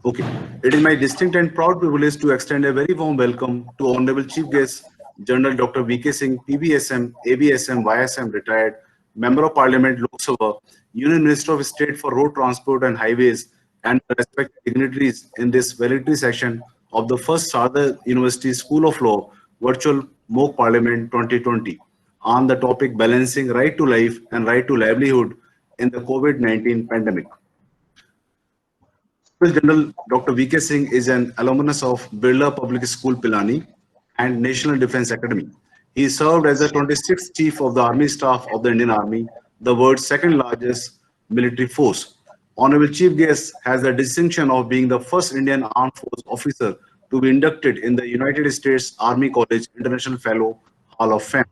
Okay. It is my distinct and proud privilege to extend a very warm welcome to Honorable Chief Guest, General Dr. VK Singh, PBSM, ABSM, YSM, retired Member of Parliament, Lok Sabha, Union Minister of State for Road Transport and Highways, and respected dignitaries in this valedictory session of the first Sardar University School of Law Virtual Mock Parliament 2020 on the topic balancing right to life and right to livelihood in the COVID-19 pandemic. General Dr. VK Singh is an alumnus of Birla Public School Pilani and National Defense Academy. He served as the 26th Chief of the Army Staff of the Indian Army, the world's second largest military force. Honorable Chief Guest has the distinction of being the first Indian Armed Force officer to be inducted in the United States Army College International Fellow Hall of Fame.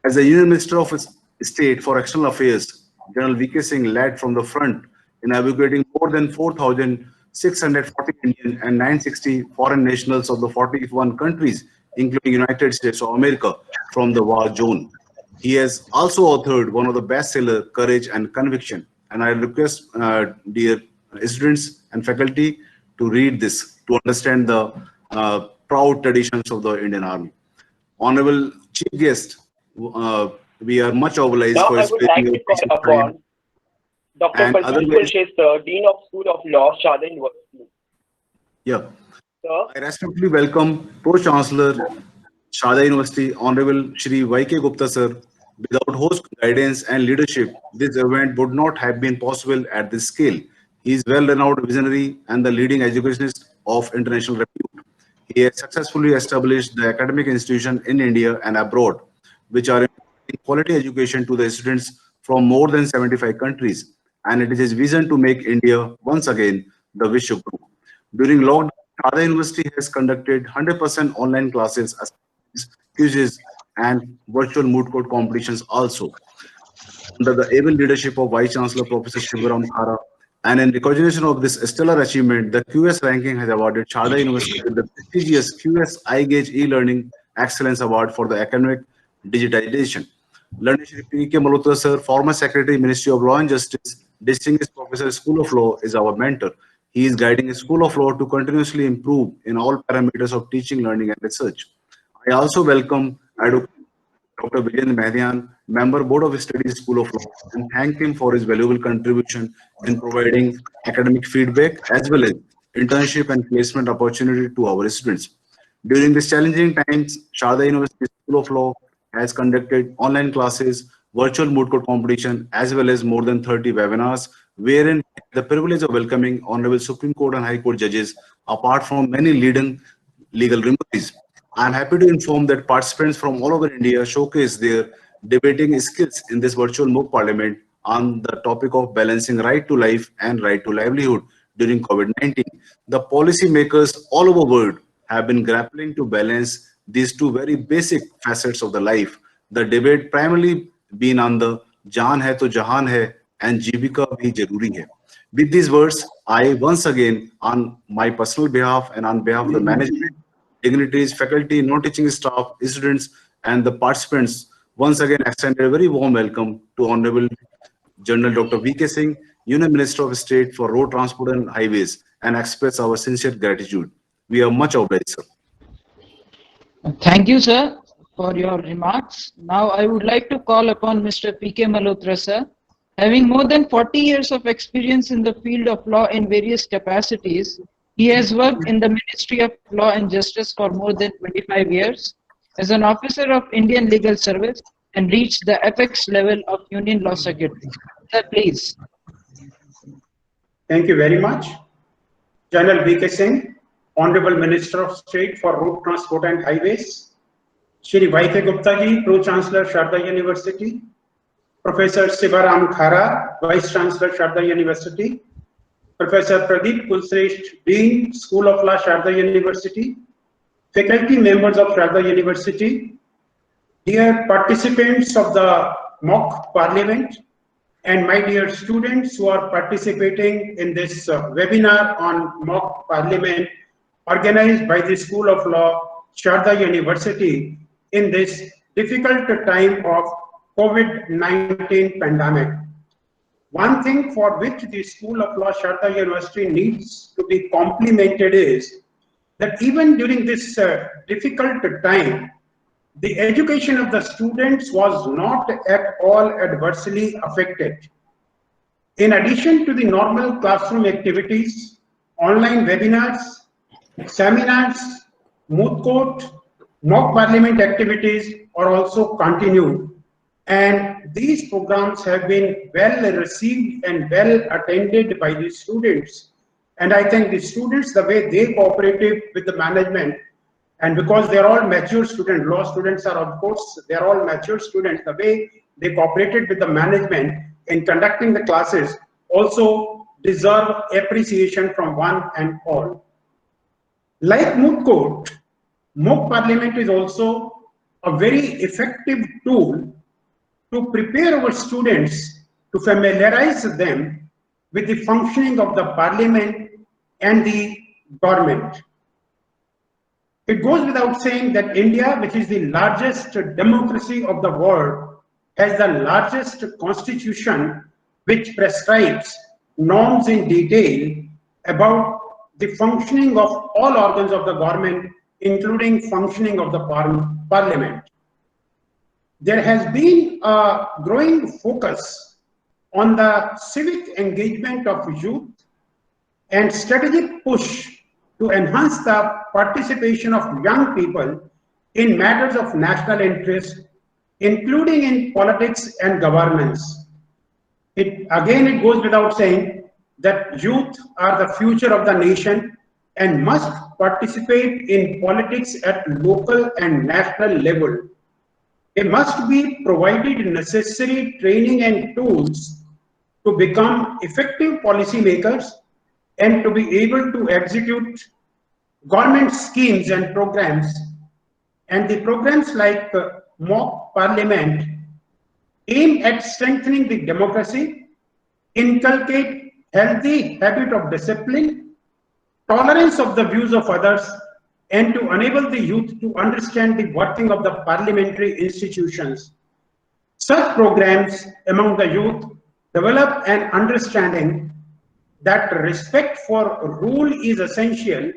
As the Union Minister of State for External Affairs, General VK Singh led from the front in evacuating more than 4,640 Indian and 960 foreign nationals of the 41 countries, including United States of America, from the war zone. He has also authored one of the bestseller, Courage and Conviction. And I request dear students and faculty to read this to understand the proud traditions of the Indian Army. Honorable Chief Guest, we are much obliged Now for I would like sparing to your call precious time. upon Dr. And Kuldeep otherwise, Kulshrestha, Dean of School of Law, Sharda University. yeah, Sir, I respectfully welcome Pro-Chancellor, Sharda University, Honorable Shri Y.K. Gupta sir. Without host guidance and leadership, this event would not have been possible at this scale. He is well-renowned visionary and the leading educationist of international repute. He has successfully established the academic institution in India and abroad, which are providing quality education to the students from more than 75 countries. And it is his vision to make India once again the Vishwaguru. During lockdown, Sharda University has conducted 100% online classes, quizzes, and virtual moot court competitions also. Under the able leadership of Vice Chancellor Professor Shivaram Khara. And in recognition of this stellar achievement, the QS ranking has awarded Sharda University with the prestigious QS iGauge e-learning excellence award for the academic digitization. Learned Shri P.K. Malhotra sir, former Secretary, Ministry of Law and Justice, distinguished Professor, School of Law, is our mentor. He is guiding the School of Law to continuously improve in all parameters of teaching, learning, and research. I also welcome Advocate Dr. Vijay Mehdian, Member Board of Studies, School of Law, and thank him for his valuable contribution in providing academic feedback as well as internship and placement opportunity to our students. During these challenging times, Sharda University School of Law has conducted online classes, virtual moot court competition, as well as more than 30 webinars, wherein the privilege of welcoming Honorable Supreme Court and High Court judges, apart from many leading legal remedies. I am happy to inform that participants from all over India showcase their debating skills in this virtual mock parliament on the topic of balancing right to life and right to livelihood during COVID-19. The policymakers all over the world have been grappling to balance these two very basic facets of the life. The debate primarily been on the Jaan hai to jahan hai and Jivika bhi jaruri hai. With these words, I once again, on my personal behalf and on behalf of the management, dignitaries, faculty, non-teaching staff, students, and the participants, once again extend a very warm welcome to Honorable General Dr. VK Singh, Union Minister of State for Road Transport and Highways, and express our sincere gratitude. We are much obliged, sir. Thank you, sir, for your remarks. Now, I would like to call upon Mr. P.K. Malhotra, sir. Having more than 40 years of experience in the field of law in various capacities, he has worked in the Ministry of Law and Justice for more than 25 years as an officer of Indian Legal Service and reached the apex level of Union Law Secretary. Sir, please. Thank you very much. General VK Singh, Honorable Minister of State for Road Transport and Highways, Shri Y.K. Gupta ji, Pro-Chancellor, Sharda University, Professor Shivaram Khara, Vice Chancellor, Sharda University, Professor Pradeep Kulshrestha, Dean, School of Law, Sharda University, faculty members of Sharda University, dear participants of the mock parliament, and my dear students who are participating in this webinar on mock parliament organized by the School of Law, Sharda University in this difficult time of COVID-19 pandemic. One thing for which the School of Law, Sharda University needs to be complimented is that even during this difficult time, the education of the students was not at all adversely affected. In addition to the normal classroom activities, online webinars, seminars, moot court, mock parliament activities are also continued, and these programs have been well received and well attended by the students. And I think the students, the way they cooperated with the management, and because they're all mature students, law students are, of course, they're all mature students, the way they cooperated with the management in conducting the classes also deserve appreciation from one and all. Like moot court, mock parliament is also a very effective tool to prepare our students, to familiarize them with the functioning of the parliament and the government. It goes without saying that India, which is the largest democracy of the world, has the largest constitution which prescribes norms in detail about the functioning of all organs of the government, including functioning of the parliament. There has been a growing focus on the civic engagement of youth and strategic push to enhance the participation of young people in matters of national interest, including in politics and governance. It goes without saying that youth are the future of the nation and must participate in politics at local and national level. They must be provided necessary training and tools to become effective policymakers and to be able to execute government schemes and programs. And the programs like mock parliament aim at strengthening the democracy, inculcate healthy habit of discipline, tolerance of the views of others, and to enable the youth to understand the working of the parliamentary institutions. Such programs among the youth develop an understanding that respect for rule is essential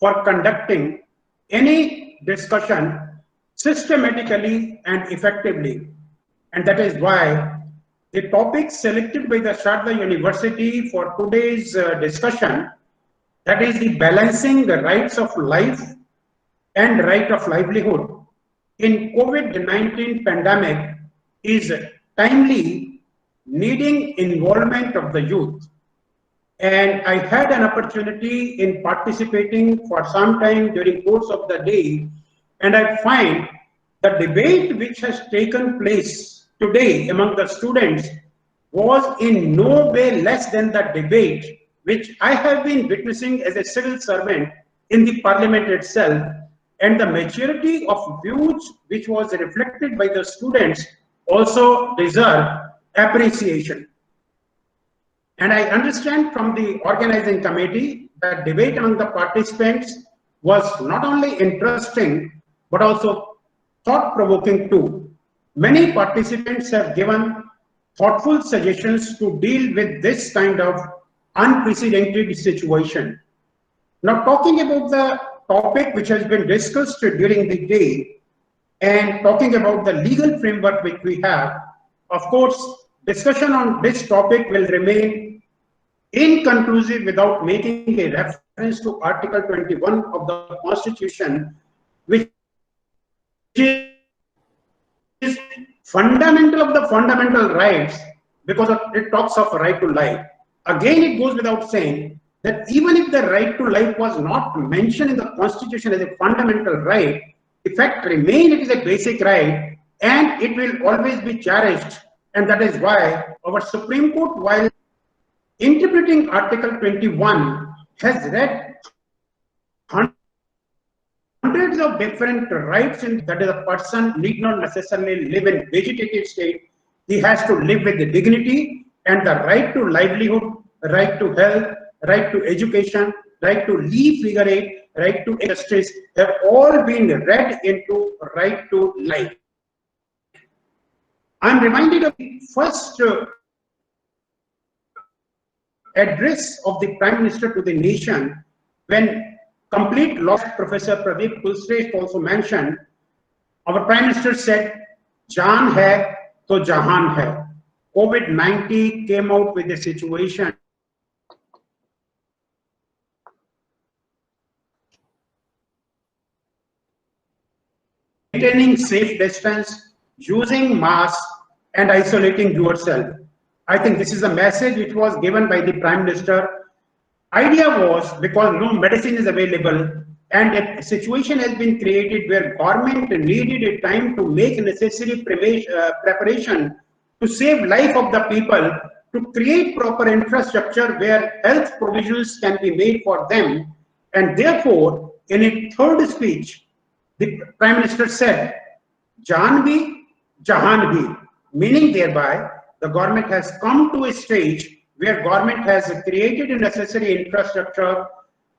for conducting any discussion systematically and effectively. And that is why the topic selected by the Sharda University for today's discussion, that is the balancing the rights of life and right of livelihood in COVID-19 pandemic, is timely, needing involvement of the youth. And I had an opportunity in participating for some time during course of the day, and I find the debate which has taken place today among the students was in no way less than the debate which I have been witnessing as a civil servant in the parliament itself, and the maturity of views which was reflected by the students also deserve appreciation. And I understand from the organizing committee that debate among the participants was not only interesting, but also thought-provoking too. Many participants have given thoughtful suggestions to deal with this kind of unprecedented situation. Now, talking about the topic which has been discussed during the day and talking about the legal framework which we have, of course, discussion on this topic will remain inconclusive without making a reference to Article 21 of the Constitution, which is fundamental of the fundamental rights, because it talks of right to life. Again, it goes without saying that even if the right to life was not mentioned in the Constitution as a fundamental right, the fact remains it is a basic right and it will always be cherished. And that is why our Supreme Court, while interpreting Article 21, has read hundreds of different rights, in that is, a person need not necessarily live in vegetative state. He has to live with the dignity, and the right to livelihood, right to health, right to education, right to live figurate, right to justice have all been read into right to life. I'm reminded of the first address of the Prime Minister to the nation, when complete loss, Professor Pradeep Kulshrestha also mentioned, our Prime Minister said, "Jaan hai to jahan hai." COVID-19 came out with a situation maintaining safe distance, using masks, and isolating yourself. I think this is a message which was given by the Prime Minister. Idea was, because no medicine is available and a situation has been created where government needed a time to make necessary preparation to save life of the people, to create proper infrastructure where health provisions can be made for them. And therefore, in a third speech, the Prime Minister said, "Jaan bhi, jahan bhi," meaning thereby the government has come to a stage where government has created a necessary infrastructure.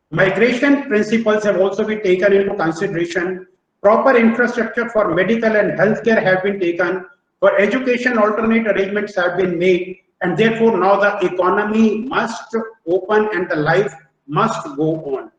Migration principles have also been taken into consideration. Proper infrastructure for medical and healthcare have been taken. For education, alternate arrangements have been made, and therefore now the economy must open and the life must go on.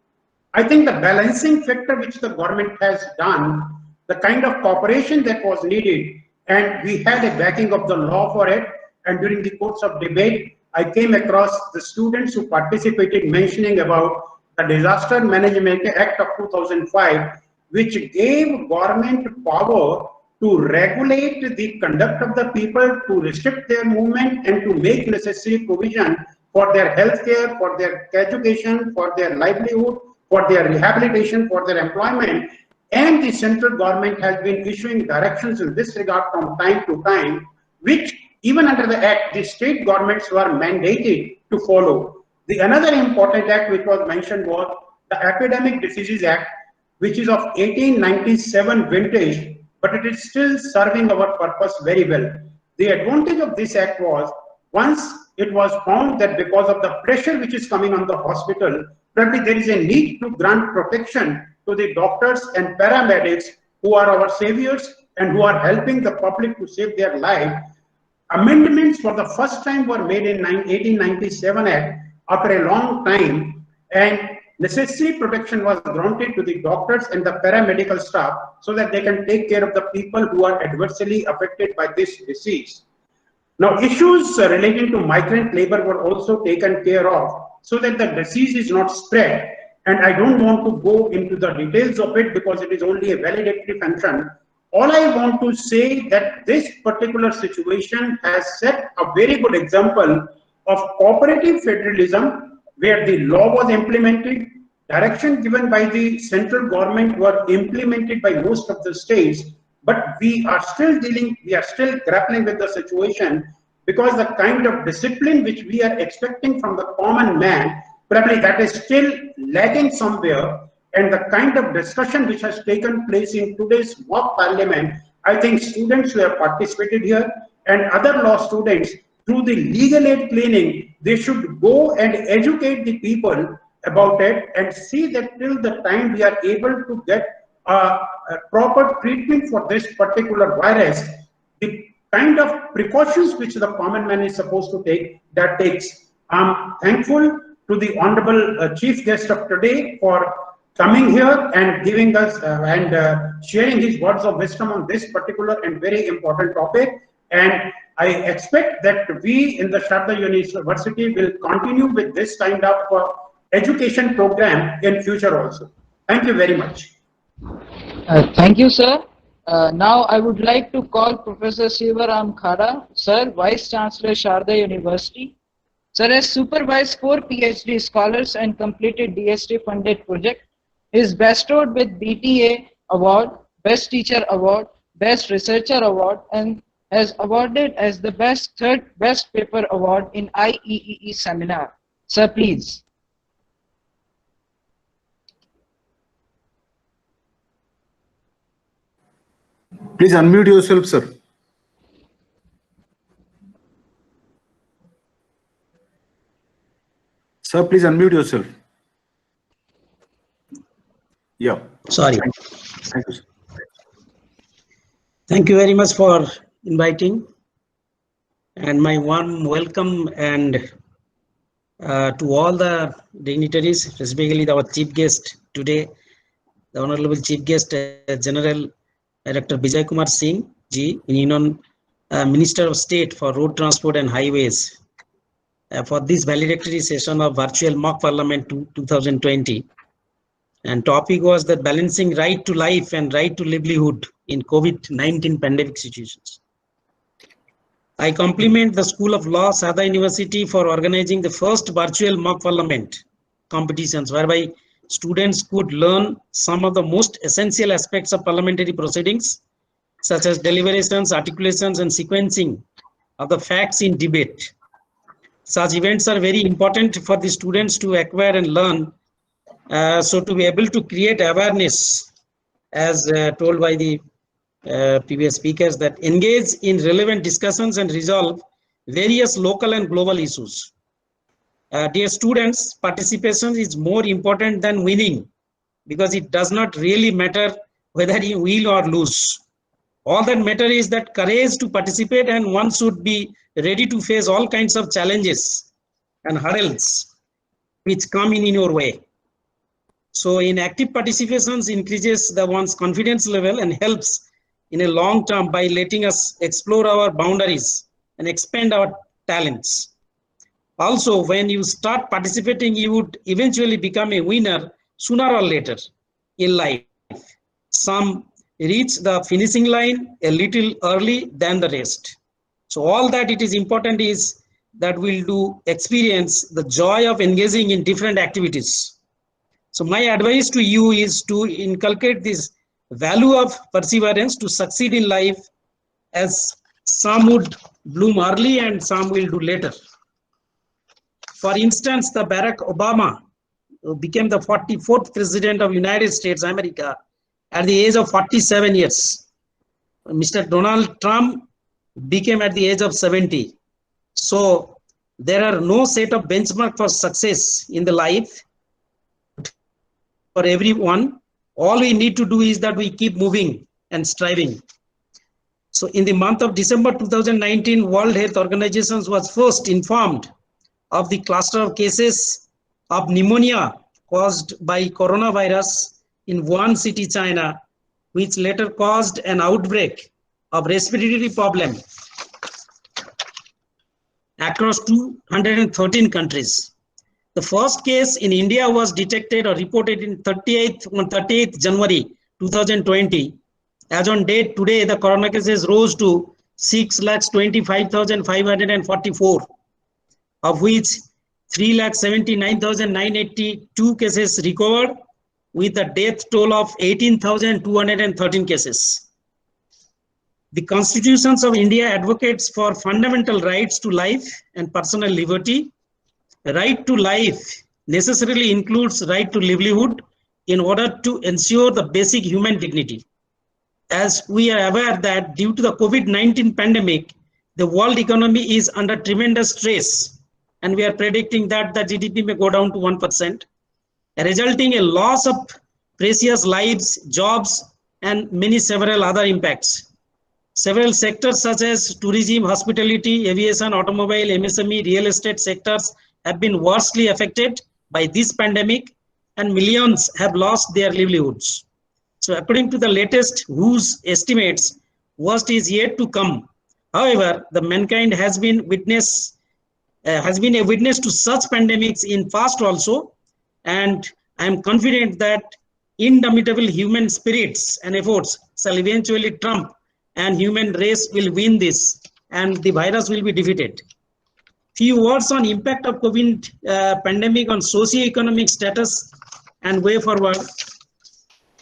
I think the balancing factor which the government has done, the kind of cooperation that was needed, and we had a backing of the law for it, and during the course of debate, I came across the students who participated mentioning about the Disaster Management Act of 2005, which gave government power to regulate the conduct of the people, to restrict their movement, and to make necessary provision for their health care, for their education, for their livelihood, for their rehabilitation, for their employment. And the central government has been issuing directions in this regard from time to time, which even under the act, the state governments were mandated to follow. The another important act which was mentioned was the Epidemic Diseases Act, which is of 1897 vintage, but it is still serving our purpose very well. The advantage of this act was, once it was found that because of the pressure which is coming on the hospital, probably there is a need to grant protection to the doctors and paramedics who are our saviors and who are helping the public to save their life. Amendments for the first time were made in 1897 Act after a long time, and necessary protection was granted to the doctors and the paramedical staff so that they can take care of the people who are adversely affected by this disease. Now, issues relating to migrant labor were also taken care of so that the disease is not spread. And I don't want to go into the details of it because it is only a validatory function. All I want to say that this particular situation has set a very good example of cooperative federalism, where the law was implemented, direction given by the central government were implemented by most of the states, but we are still grappling with the situation because the kind of discipline which we are expecting from the common man, probably that is still lagging somewhere. And the kind of discussion which has taken place in today's mock parliament, I think students who have participated here and other law students, through the legal aid cleaning, they should go and educate the people about it and see that till the time we are able to get a proper treatment for this particular virus, the kind of precautions which the common man is supposed to take, that takes. I'm thankful to the honorable chief guest of today for coming here and giving us sharing his words of wisdom on this particular and very important topic. And I expect that we in the Sharda University will continue with this kind of education program in future also. Thank you very much. Thank you, sir. Now I would like to call Professor Sivaram Khara, sir, Vice Chancellor, Sharda University. Sir has supervised 4 PhD scholars and completed DST funded project. He is bestowed with BTA Award, Best Teacher Award, Best Researcher Award, and has awarded as the third best paper award in IEEE seminar. Sir, please. Please unmute yourself, sir. Sir, please unmute yourself. Yeah. Sorry. Thank you, sir. Thank you very much for inviting, and my warm welcome and to all the dignitaries, specifically our chief guest today, the Honorable Chief Guest, General Dr. Bijay Kumar Singh Ji, Union Minister of State for Road Transport and Highways, for this valedictory session of Virtual Mock Parliament 2020. And topic was the balancing right to life and right to livelihood in COVID-19 pandemic situations. I compliment the School of Law, Sada University, for organizing the first virtual mock parliament competitions, whereby students could learn some of the most essential aspects of parliamentary proceedings, such as deliberations, articulations, and sequencing of the facts in debate. Such events are very important for the students to acquire and learn, so to be able to create awareness, as told by the previous speakers, that engage in relevant discussions and resolve various local and global issues. Dear students, participation is more important than winning, because it does not really matter whether you win or lose. All that matter is that courage to participate, and one should be ready to face all kinds of challenges and hurdles which come in your way. So in active participations increases the one's confidence level and helps in a long term by letting us explore our boundaries and expand our talents. Also, when you start participating, you would eventually become a winner sooner or later in life. Some reach the finishing line a little early than the rest. So all that it is important is that we'll do experience the joy of engaging in different activities. So my advice to you is to inculcate this value of perseverance to succeed in life, as some would bloom early and some will do later. For instance, the Barack Obama became the 44th president of United States America at the age of 47 years. Mr. Donald Trump became at the age of 70. So there are no set of benchmark for success in the life for everyone. All we need to do is that we keep moving and striving. So in the month of December 2019, World Health Organization was first informed of the cluster of cases of pneumonia caused by coronavirus in Wuhan city, China, which later caused an outbreak of respiratory problem across 213 countries. The first case in India was detected or reported in 38th January 2020. As on date today, the corona cases rose to 6,25,544, of which 3,79,982 cases recovered, with a death toll of 18,213 cases. The constitutions of India advocates for fundamental rights to life and personal liberty. Right to life necessarily includes right to livelihood in order to ensure the basic human dignity. As we are aware that due to the COVID-19 pandemic, the world economy is under tremendous stress, and we are predicting that the GDP may go down to 1%, resulting in loss of precious lives, jobs, and several other impacts. Several sectors such as tourism, hospitality, aviation, automobile, MSME, real estate sectors have been worstly affected by this pandemic, and millions have lost their livelihoods. So according to the latest WHO's estimates, worst is yet to come. However, the mankind has been a witness to such pandemics in past also, and I am confident that indomitable human spirits and efforts shall eventually trump, and human race will win this, and the virus will be defeated. Few words on impact of COVID pandemic on socio-economic status and way forward.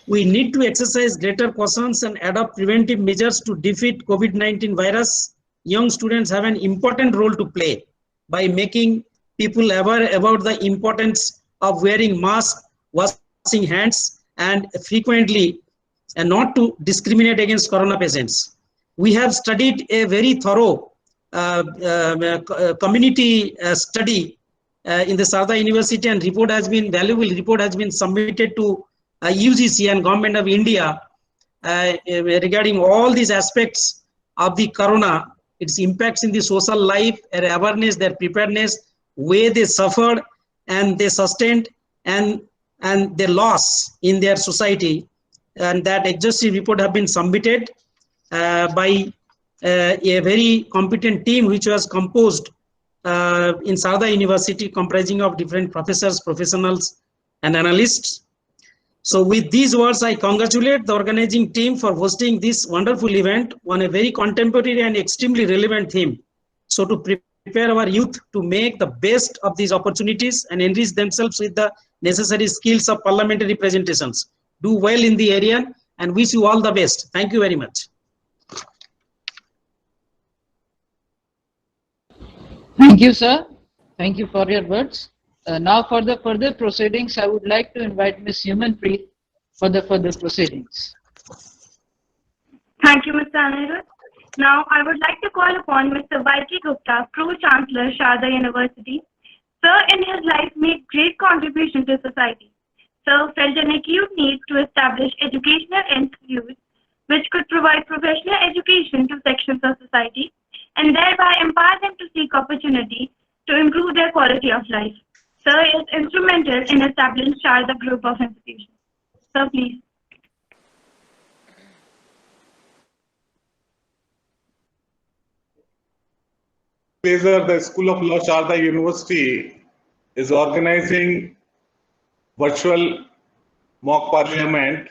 We need to exercise greater cautions and adopt preventive measures to defeat COVID-19 virus. Young students have an important role to play by making people aware about the importance of wearing masks, washing hands, and frequently, and not to discriminate against corona patients. We have studied a very thorough community study in the Sarda University, and valuable report has been submitted to UGC and Government of India regarding all these aspects of the corona, its impacts in the social life, their awareness, their preparedness, way they suffered and they sustained and their loss in their society. And that exhaustive report have been submitted by a very competent team which was composed in Sharda University, comprising of different professors, professionals, and analysts. So with these words, I congratulate the organizing team for hosting this wonderful event on a very contemporary and extremely relevant theme. So to prepare our youth to make the best of these opportunities and enrich themselves with the necessary skills of parliamentary presentations. Do well in the area and wish you all the best. Thank you very much. Thank you, sir. Thank you for your words. Now for the further proceedings, I would like to invite Ms. Humanpreet for the further proceedings. Thank you, Mr. Anirudh. Now, I would like to call upon Mr. Y.K. Gupta, Pro-Chancellor, Sharda University. Sir, in his life, made great contribution to society. Sir felt an acute need to establish educational institutes which could provide professional education to sections of society and thereby empower them to seek opportunity to improve their quality of life. Sir is instrumental in establishing Sharda Group of Institutions. Sir, please. Pleasure, the School of Law, Sharda University is organizing virtual mock parliament,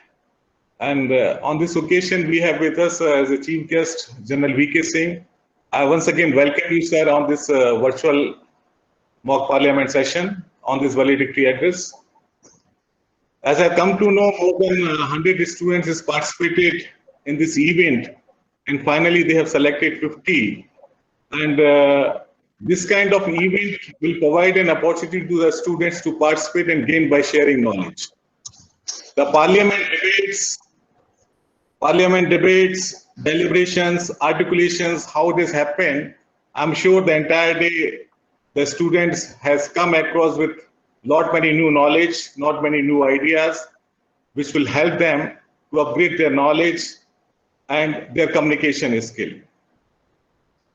and on this occasion we have with us as a chief guest General V.K. Singh. I once again welcome you, sir, on this virtual mock parliament session on this valedictory address. As I come to know, more than 100 students has participated in this event, and finally they have selected 50. And this kind of event will provide an opportunity to the students to participate and gain by sharing knowledge. The parliament debates, deliberations, articulations, how this happened, I'm sure the entire day the students has come across with lot many new knowledge, not many new ideas, which will help them to upgrade their knowledge and their communication skill.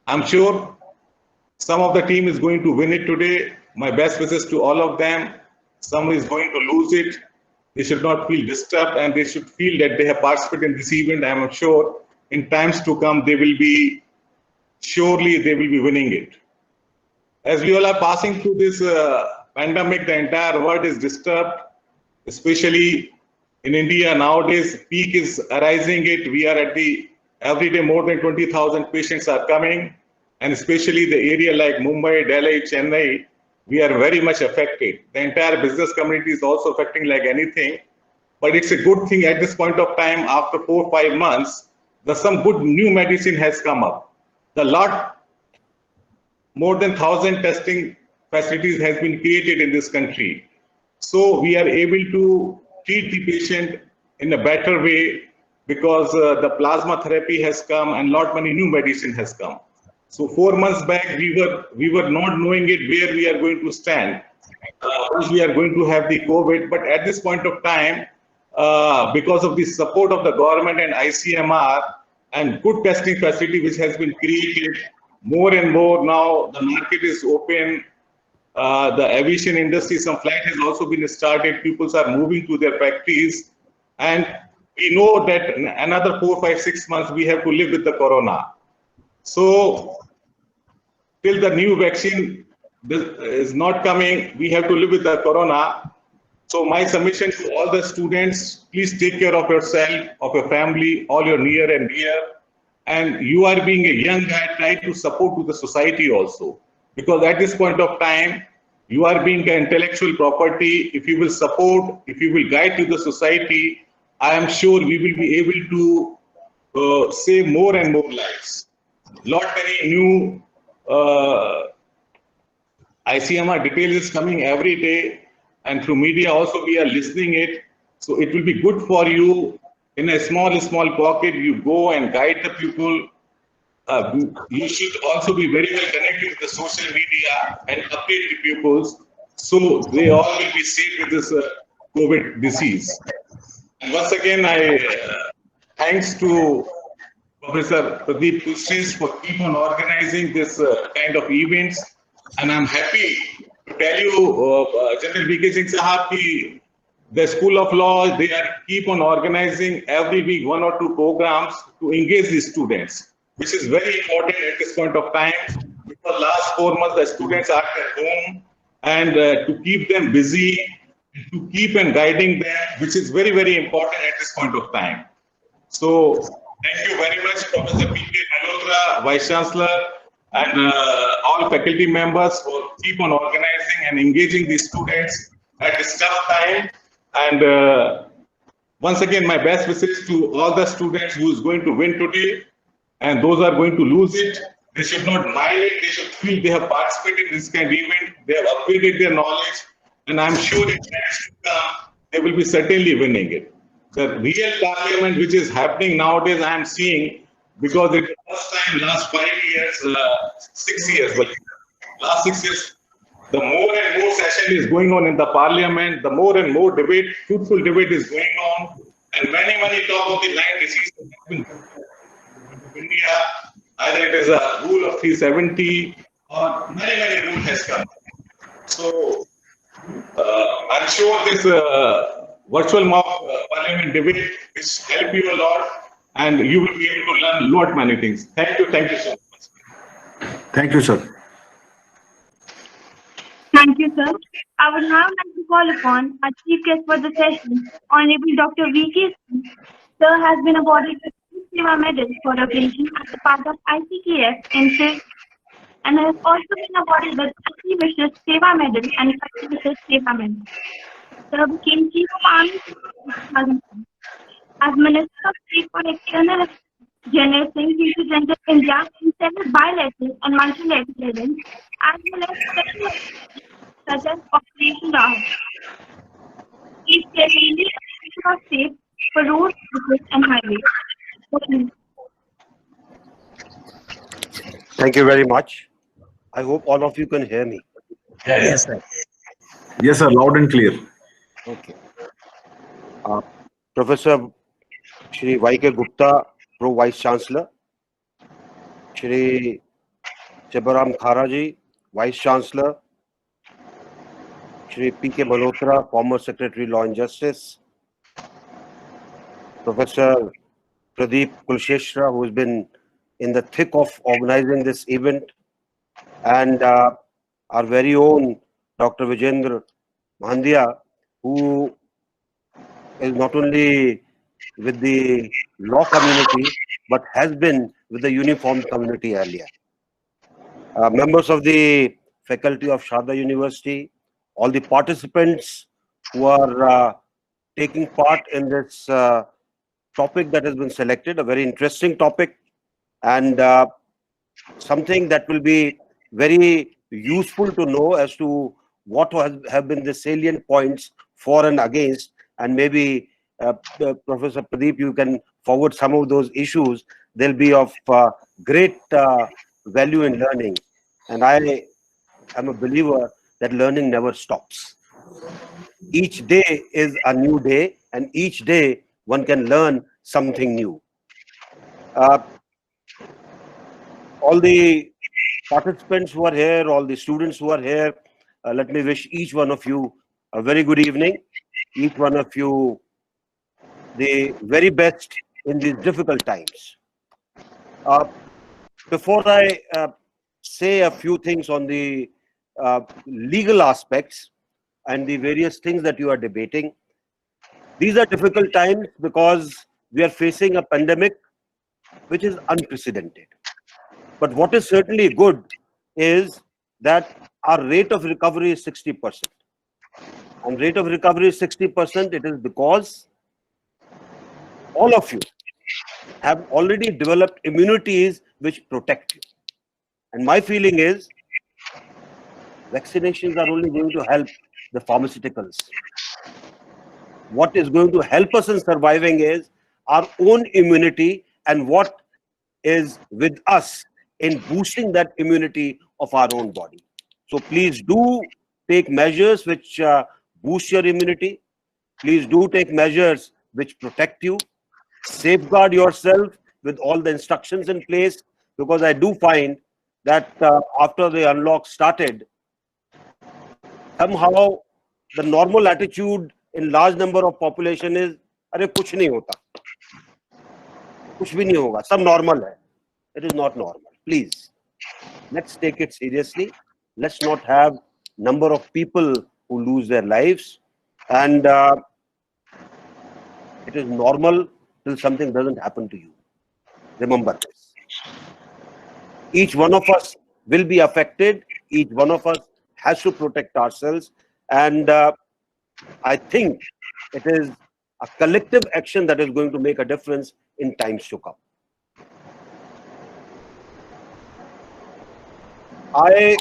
I'm sure some of the team is going to win it today. My best wishes to all of them. Some is going to lose it. They should not feel disturbed and they should feel that they have participated in this event. I'm sure in times to come, they will be, surely they will be winning it. As we all are passing through this pandemic, the entire world is disturbed, especially in India nowadays, peak is arising it. We are at the, every day more than 20,000 patients are coming. And especially the area like Mumbai, Delhi, Chennai, we are very much affected. The entire business community is also affecting like anything. But it's a good thing at this point of time, after 4 or 5 months, some good new medicine has come up. More than 1,000 testing facilities has been created in this country. So we are able to treat the patient in a better way because the plasma therapy has come and lot many new medicine has come. So 4 months back, we were not knowing it where we are going to stand. We are going to have the COVID, but at this point of time, because of the support of the government and ICMR and good testing facility which has been created, more and more now the market is open. The aviation industry, some flight has also been started. People are moving to their factories, and we know that another 4, 5, 6 months we have to live with the corona. So till the new vaccine is not coming, we have to live with the corona. So my submission to all the students, please take care of yourself, of your family, all your near and dear. And you are being a young guy, try to support to the society also. Because at this point of time, you are being an intellectual property. If you will support, if you will guide to the society, I am sure we will be able to save more and more lives. Lot many new ICMR details is coming every day, and through media also we are listening it. So it will be good for you in a small pocket. You go and guide the people. You should also be very well connected with the social media and update the pupils so they all will be safe with this COVID disease. And once again, thanks to Professor Pradeep Kushis for keep on organizing this kind of events. And I'm happy to tell you, General V.K. Singh Sahab, ki the School of Law, they are keep on organizing every week 1 or 2 programs to engage the students, which is very important at this point of time, because last 4 months the students are at home, and to keep them busy, to keep and guiding them, which is very, very important at this point of time. So thank you very much, Professor P.K. Malhotra, Vice Chancellor, and all faculty members for keep on organizing and engaging the students at this tough time. And once again, my best wishes to all the students who is going to win today, and those are going to lose it. They should not mind it. They should feel they have participated in this kind of event. They have upgraded their knowledge, and I'm sure in times to come, they will be certainly winning it. The real parliament which is happening nowadays, I am seeing, because it's the first time last 5 years, 6 years, but last 6 years, the more and more session is going on in the parliament, the more and more debate, fruitful debate is going on, and many top of the line decisions in India, either it is a rule of 370 or many rules has come. So I'm sure this virtual mock parliament debate will help you a lot, and you will be able to learn a lot many things. Thank you so much. Thank you, sir. Thank you, sir. I would now like to call upon our chief guest for the session, Honorable Dr. V.K. Singh. Sir has been awarded the Seva Medal for operation as a part of ICKF in and has also been awarded the Ati Vishwas Seva Medal and Ati Vishwas Seva Medal. Sir became Chief of Army in 2000. As Minister of State for External Affairs, General Singh represented India in several bilateral and multilateral events, as well as special events such as Operation Rahat. He is presently Minister of State for Roads, Bridges and Highways. Thank you very much. I hope all of you can hear me. Yes, sir. Yes, sir. Loud and clear. Okay. Professor Shri Y.K. Gupta, Pro Vice Chancellor, Shri Sibaram Kharaji, Vice Chancellor, Shri P.K. Malhotra, former Secretary Law and Justice, Professor Pradeep Kulsheshwar, who has been in the thick of organizing this event, and our very own Dr. Vijendra Mahandia, who is not only with the law community, but has been with the uniformed community earlier. Members of the faculty of Sharda University, all the participants who are taking part in this topic that has been selected, a very interesting topic, and something that will be very useful to know as to what have been the salient points for and against, and maybe Professor Pradeep, you can forward some of those issues. They'll be of great value in learning, and I am a believer that learning never stops. Each day is a new day, and each day one can learn something new. All the participants who are here, all the students who are here, let me wish each one of you a very good evening. Each one of you the very best in these difficult times. Before I say a few things on the legal aspects and the various things that you are debating, these are difficult times because we are facing a pandemic which is unprecedented. But what is certainly good is that our rate of recovery is 60%. And rate of recovery is 60%. It is because all of you have already developed immunities which protect you. And my feeling is vaccinations are only going to help the pharmaceuticals. What is going to help us in surviving is our own immunity and what is with us in boosting that immunity of our own body. So please do take measures which boost your immunity. Please do take measures which protect you. Safeguard yourself with all the instructions in place, because I do find that after the unlock started, somehow the normal attitude in large number of population is, अरे कुछ नहीं होता, कुछ भी नहीं होगा, सब normal है. It is not normal. Please, let's take it seriously. Let's not have number of people who lose their lives, and it is normal till something doesn't happen to you. Remember this. Each one of us will be affected. Each one of us has to protect ourselves, and I think it is a collective action that is going to make a difference in times to come. I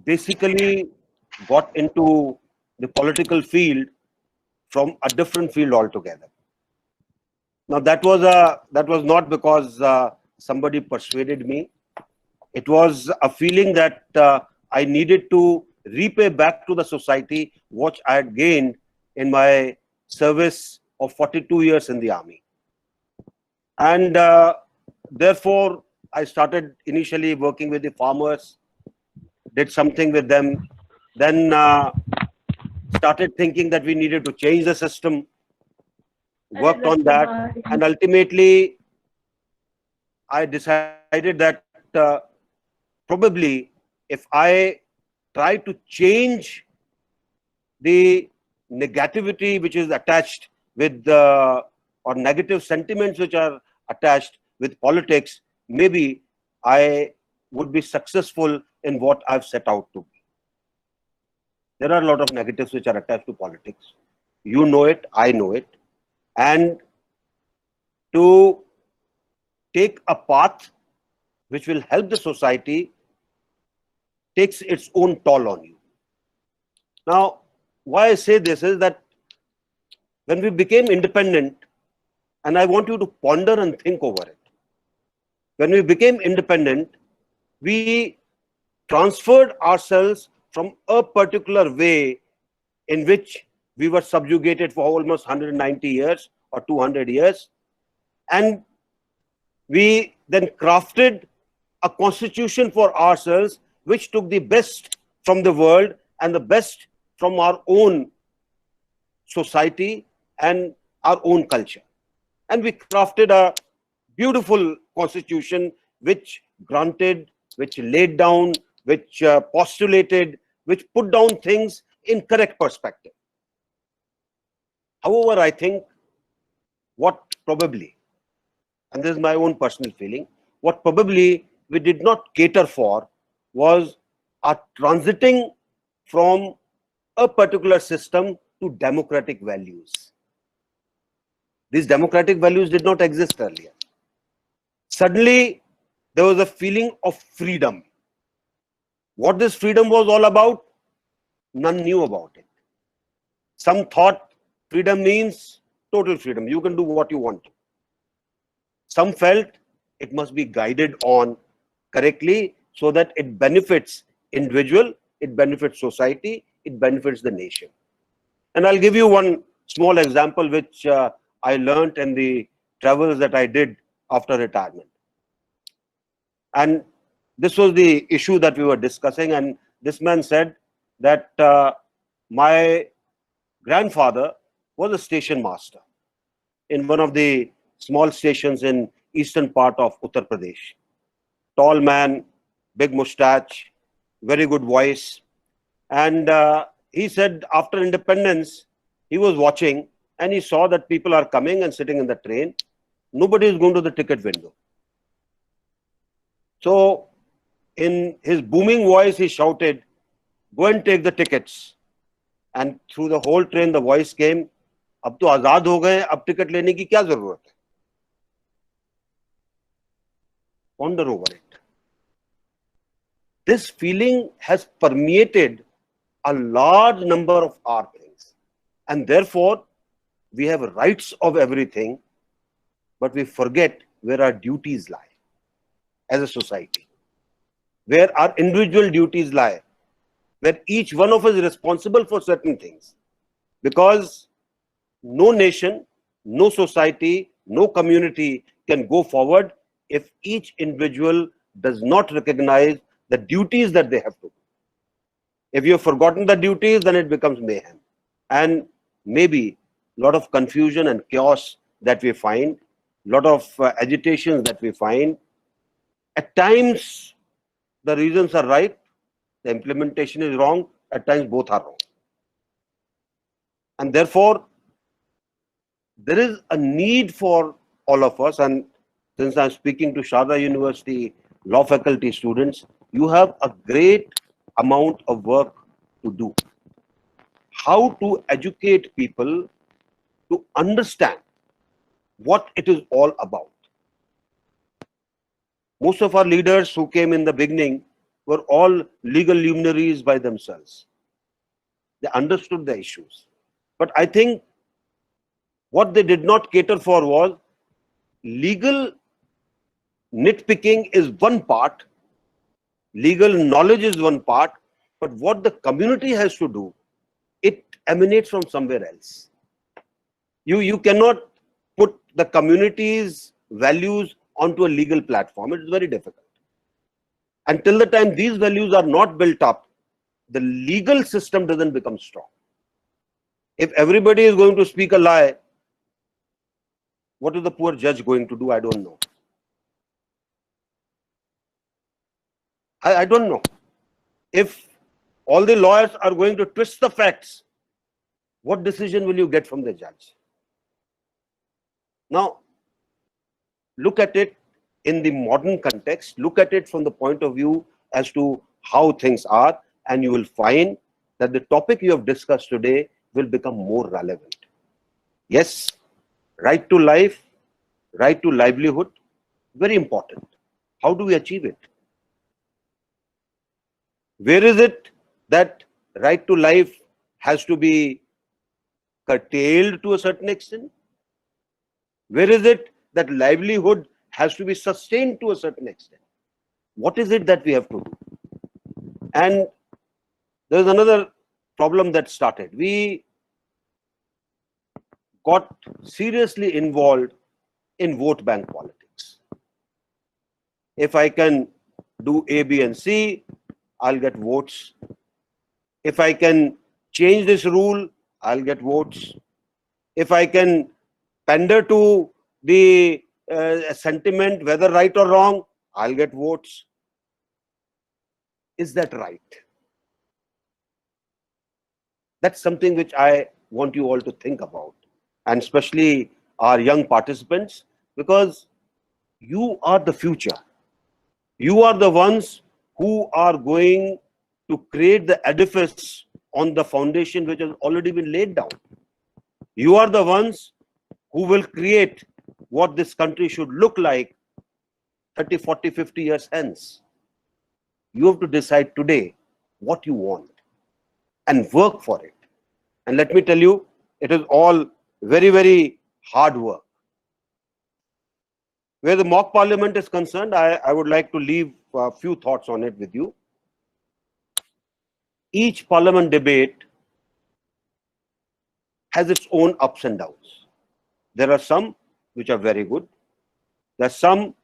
basically got into the political field from a different field altogether. Now that was not because somebody persuaded me. It was a feeling that I needed to repay back to the society what I had gained in my service of 42 years in the army. And therefore, I started initially working with the farmers, did something with them, then started thinking that we needed to change the system, worked on that, and ultimately I decided that probably if I try to change the negativity which is attached with or negative sentiments which are attached with politics, maybe I would be successful in what I've set out to be. There are a lot of negatives which are attached to politics. You know it, I know it. And to take a path which will help the society takes its own toll on you. Now, why I say this is that when we became independent, and I want you to ponder and think over it. When we became independent, we transferred ourselves from a particular way in which we were subjugated for almost 190 years or 200 years. And we then crafted a constitution for ourselves which took the best from the world and the best from our own society and our own culture. And we crafted a beautiful constitution which granted, which laid down, which postulated, which put down things in correct perspective. However, I think what probably, and this is my own personal feeling, what probably we did not cater for was our transiting from a particular system to democratic values. These democratic values did not exist earlier. Suddenly, there was a feeling of freedom. What this freedom was all about, none knew about it. Some thought freedom means total freedom. You can do what you want to. Some felt it must be guided on correctly so that it benefits individual, it benefits society, it benefits the nation. And I'll give you one small example which I learned in the travels that I did after retirement. And this was the issue that we were discussing, and this man said that my grandfather was a station master in one of the small stations in eastern part of Uttar Pradesh. Tall man, big mustache, very good voice. And he said after independence, he was watching and he saw that people are coming and sitting in the train. Nobody is going to the ticket window. So in his booming voice, he shouted, "Go and take the tickets." And through the whole train, the voice came, "Ab to azad ho gaye, ab ticket lene ki kya zarurat hai?" Ponder over it. This feeling has permeated a large number of our things. And therefore, we have rights of everything, but we forget where our duties lie as a society, where our individual duties lie, where each one of us is responsible for certain things. Because no nation, no society, no community can go forward if each individual does not recognize the duties that they have to do. If you have forgotten the duties, then it becomes mayhem. And maybe a lot of confusion and chaos that we find, a lot of agitations that we find. At times, the reasons are right, the implementation is wrong, at times both are wrong. And therefore, there is a need for all of us, and since I'm speaking to Sharda University law faculty students, you have a great amount of work to do. How to educate people to understand what it is all about. Most of our leaders who came in the beginning were all legal luminaries by themselves. They understood the issues. But I think what they did not cater for was legal nitpicking is one part, legal knowledge is one part, but what the community has to do, it emanates from somewhere else. You cannot put the community's values onto a legal platform. It is very difficult. Until the time these values are not built up, the legal system doesn't become strong. If everybody is going to speak a lie, what is the poor judge going to do? I don't know. I don't know. If all the lawyers are going to twist the facts, what decision will you get from the judge? Now, look at it in the modern context, look at it from the point of view as to how things are, and you will find that the topic you have discussed today will become more relevant. Yes, right to life, right to livelihood, very important. How do we achieve it? Where is it that right to life has to be curtailed to a certain extent? Where is it that livelihood has to be sustained to a certain extent? What is it that we have to do? And there's another problem that started. We got seriously involved in vote bank politics. If I can do A, B, and C, I'll get votes. If I can change this rule, I'll get votes. If I can pander to the sentiment, whether right or wrong, I'll get votes. Is that right? That's something which I want you all to think about, and especially our young participants, because you are the future. You are the ones who are going to create the edifice on the foundation which has already been laid down. You are the ones who will create what this country should look like 30, 40, 50 years hence. You have to decide today what you want and work for it. And let me tell you, it is all very, very hard work. Where the mock parliament is concerned, I would like to leave a few thoughts on it with you. Each parliament debate has its own ups and downs. There are some which are very good. There are some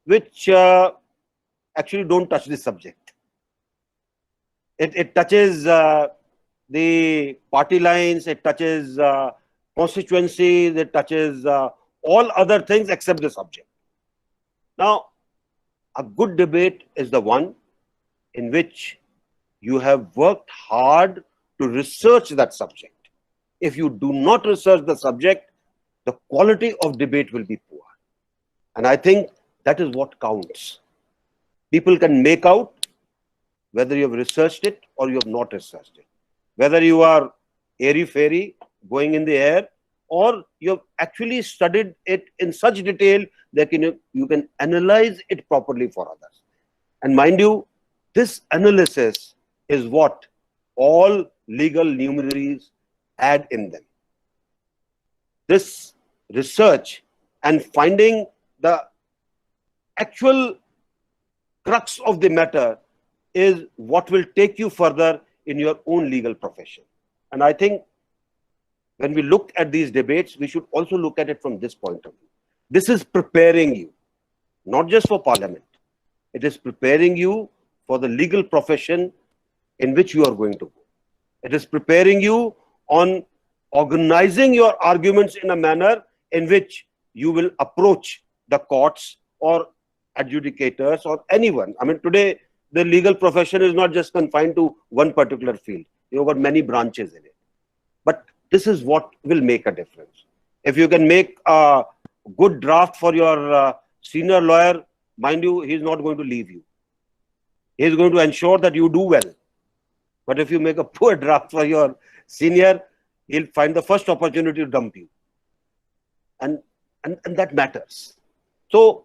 which actually don't touch the subject. It touches the party lines, it touches constituencies, it touches all other things except the subject. Now, a good debate is the one in which you have worked hard to research that subject. If you do not research the subject, the quality of debate will be poor. And I think that is what counts. People can make out whether you have researched it or you have not researched it. Whether you are airy-fairy, going in the air, or you have actually studied it in such detail that you can analyze it properly for others. And mind you, this analysis is what all legal luminaries had in them. This research and finding the actual crux of the matter is what will take you further in your own legal profession. And I think when we look at these debates, we should also look at it from this point of view. This is preparing you, not just for parliament. It is preparing you for the legal profession in which you are going to go. It is preparing you on organizing your arguments in a manner in which you will approach the courts or adjudicators or anyone. I mean, today, the legal profession is not just confined to one particular field. You've got many branches in it. But this is what will make a difference. If you can make a good draft for your senior lawyer, mind you, he's not going to leave you. He's going to ensure that you do well. But if you make a poor draft for your senior, he'll find the first opportunity to dump you. And that matters. So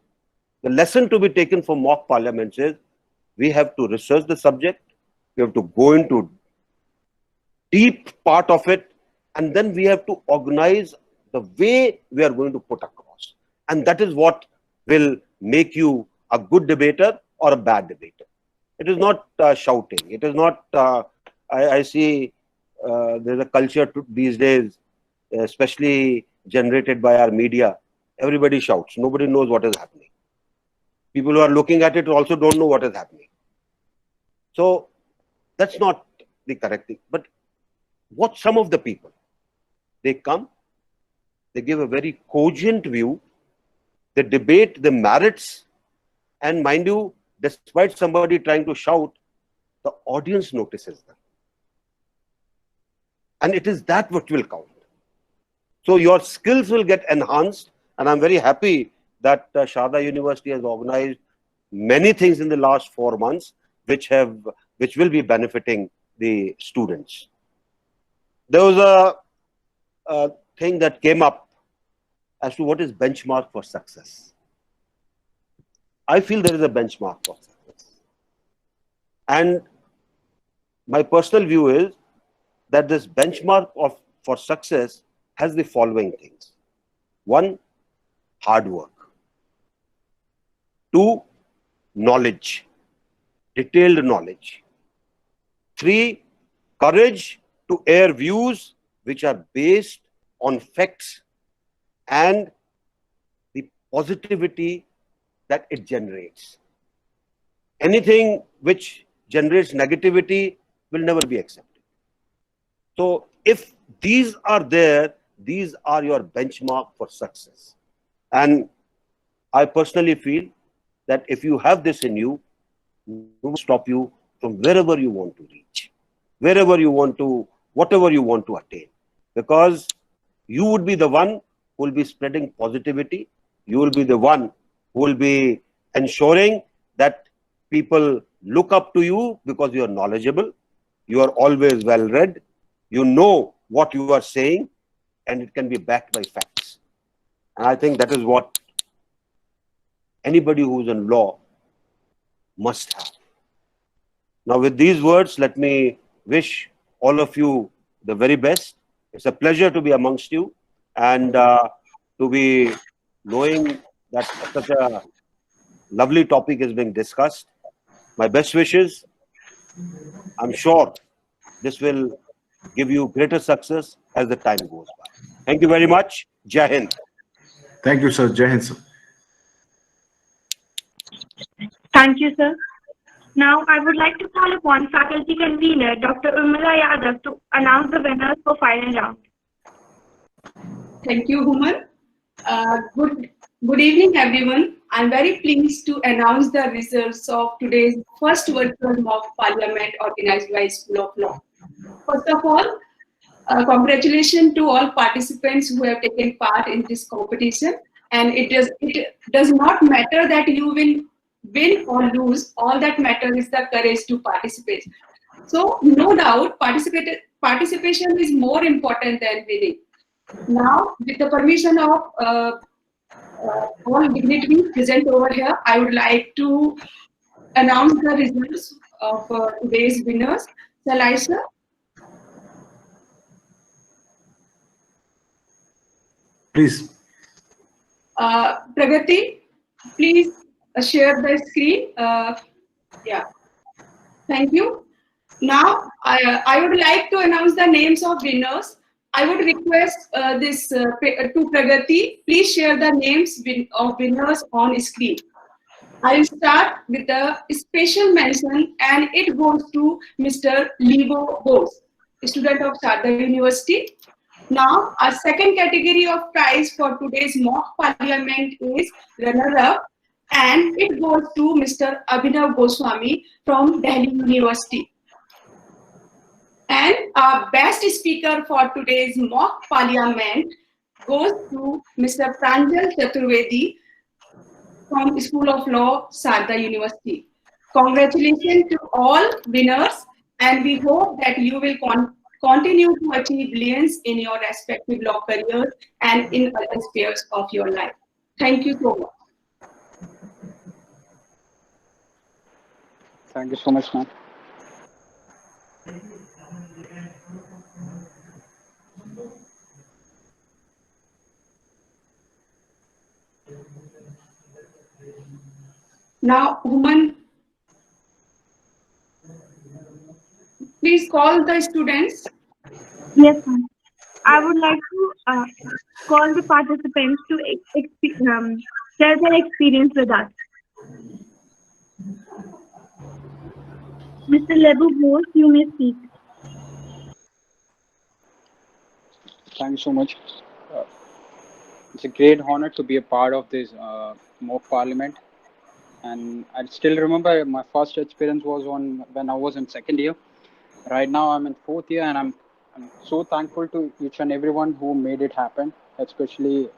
the lesson to be taken from mock parliaments is we have to research the subject. We have to go into deep part of it. And then we have to organize the way we are going to put across. And that is what will make you a good debater or a bad debater. It is not shouting. It is not, I see there's a culture these days, especially generated by our media. Everybody shouts. Nobody knows what is happening. People who are looking at it also don't know what is happening. So that's not the correct thing. But what some of the people, they come, they give a very cogent view, they debate the merits, and mind you, despite somebody trying to shout, the audience notices them. And it is that what will count. So your skills will get enhanced, and I'm very happy that Sharda University has organized many things in the last 4 months, which will be benefiting the students. There was a thing that came up as to what is benchmark for success. I feel there is a benchmark for success. And my personal view is that this benchmark for success has the following things. 1, hard work. 2, knowledge, detailed knowledge. 3, courage to air views which are based on facts and the positivity that it generates. Anything which generates negativity will never be accepted. So if these are there, these are your benchmark for success. And I personally feel that if you have this in you, it will stop you from wherever you want to reach, wherever you want to, whatever you want to attain. Because you would be the one who will be spreading positivity. You will be the one who will be ensuring that people look up to you because you are knowledgeable. You are always well read. You know what you are saying, and it can be backed by facts. And I think that is what anybody who is in law must have. Now, with these words, let me wish all of you the very best. It's a pleasure to be amongst you and to be knowing that such a lovely topic is being discussed. My best wishes. I'm sure this will give you greater success as the time goes by. Thank you very much. Jai Hind. Thank you, sir. Jai Hind, sir. Thank you, sir. Now, I would like to call upon faculty convener Dr. Urmila Yadav to announce the winners for final round. Thank you, Human. Good evening, everyone. I'm very pleased to announce the results of today's first virtual mock parliament organized by School of Law. First of all, congratulations to all participants who have taken part in this competition. And it does not matter that you will win or lose. All that matters is the courage to participate. So no doubt, participation is more important than winning. Now, with the permission of all dignitaries present over here, I would like to announce the results of today's winners. Shall I, sir? Please. Pragati, please share the screen. Yeah. Thank you. Now, I would like to announce the names of winners. I would request to Pragati, please share the names of winners on screen. I start with a special mention, and it goes to Mr. Lebo Bose, student of Sharda University. Now, our second category of prize for today's mock parliament is runner-up, and it goes to Mr. Abhinav Goswami from Delhi University. And our best speaker for today's mock parliament goes to Mr. Pranjal Chaturvedi from School of Law, Sharda University. Congratulations to all winners, and we hope that you will continue to achieve brilliance in your respective law careers and in other spheres of your life. Thank you so much. Thank you so much, ma'am. Now, Human, please call the students. Yes, ma'am. I would like to call the participants to share their experience with us. Mr. Lebu Bose, you may speak. Thank you so much. It's a great honor to be a part of this mock parliament. And I still remember my first experience was when I was in second year. Right now I'm in fourth year, and I'm so thankful to each and everyone who made it happen, especially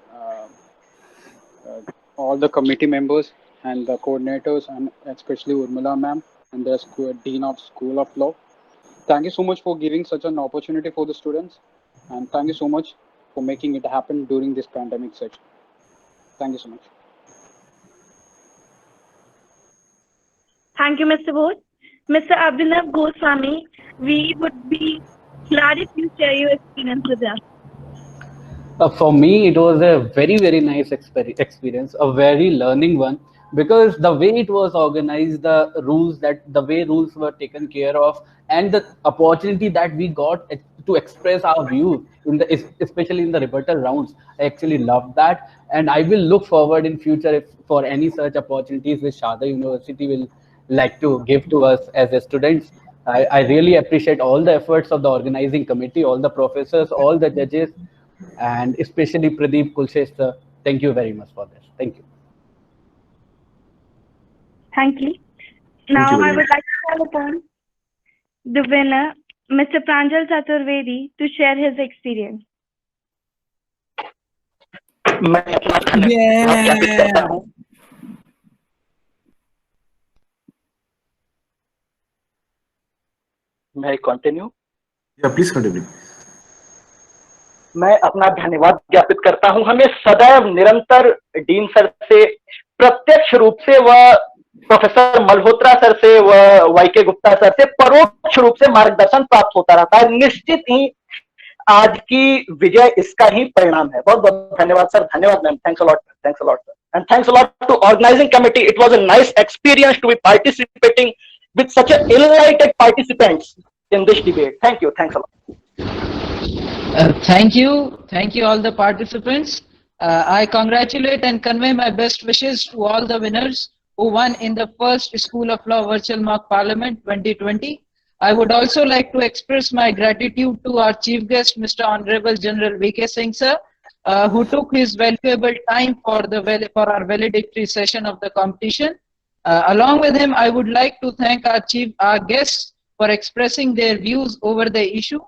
all the committee members and the coordinators, and especially Urmila ma'am and the Dean of School of Law. Thank you so much for giving such an opportunity for the students, and thank you so much for making it happen during this pandemic session. Thank you so much. Thank you, Mr. Bose. Mr. Abhinav Goswami, we would be glad if you share your experience with us. For me, it was a very, very nice experience, a very learning one, because the way it was organized, the way rules were taken care of, and the opportunity that we got to express our views especially in the rebuttal rounds. I actually loved that, and I will look forward in future for any such opportunities which Sharda University will like to give to us as a students. I really appreciate all the efforts of the organizing committee, all the professors, all the judges, and especially Pradeep Kulshesh sir. Thank you very much for this. Thank you. Thank you. Now I would like to call upon the winner, Mr. Pranjal Chaturvedi, to share his experience. May I continue? Yeah, please continue. मैं अपना धन्यवाद ज्ञापित करता हूं। हमें सदैव निरंतर dean sir से प्रत्यक्ष रूप से व प्रोफेसर मल्होत्रा सर से व वाईके गुप्ता सर से परोक्ष रूप से मार्गदर्शन प्राप्त होता रहता है। निश्चित ही आज की विजय इसका ही परिणाम है। बहुत बहुत धन्यवाद सर। धन्यवाद ma'am. Thanks a lot. Thanks a lot sir, and thanks a lot to organising committee. It was a nice experience to be participating with such a enlightened participants in this debate. Thank you. Thanks a lot. Thank you all the participants. I congratulate and convey my best wishes to all the winners who won in the first School of Law Virtual Mock Parliament 2020. I would also like to express my gratitude to our chief guest, Mr. Honorable General V.K. Singh sir, who took his valuable time for our valedictory session of the competition. Along with him, I would like to thank our guests for expressing their views over the issue.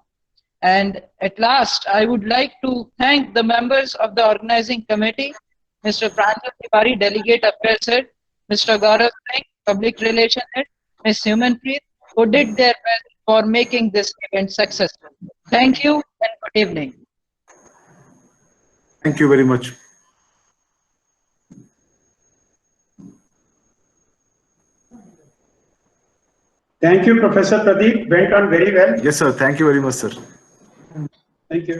And at last, I would like to thank the members of the organizing committee, Mr. Pranjal Tiwari, Delegate Affairs Head, Mr. Gaurav Singh, Public Relations Head, Ms. Humanpreet, who did their best for making this event successful. Thank you and good evening. Thank you very much. Thank you, Professor Pradeep. Went on very well. Yes, sir. Thank you very much, sir. Thank you.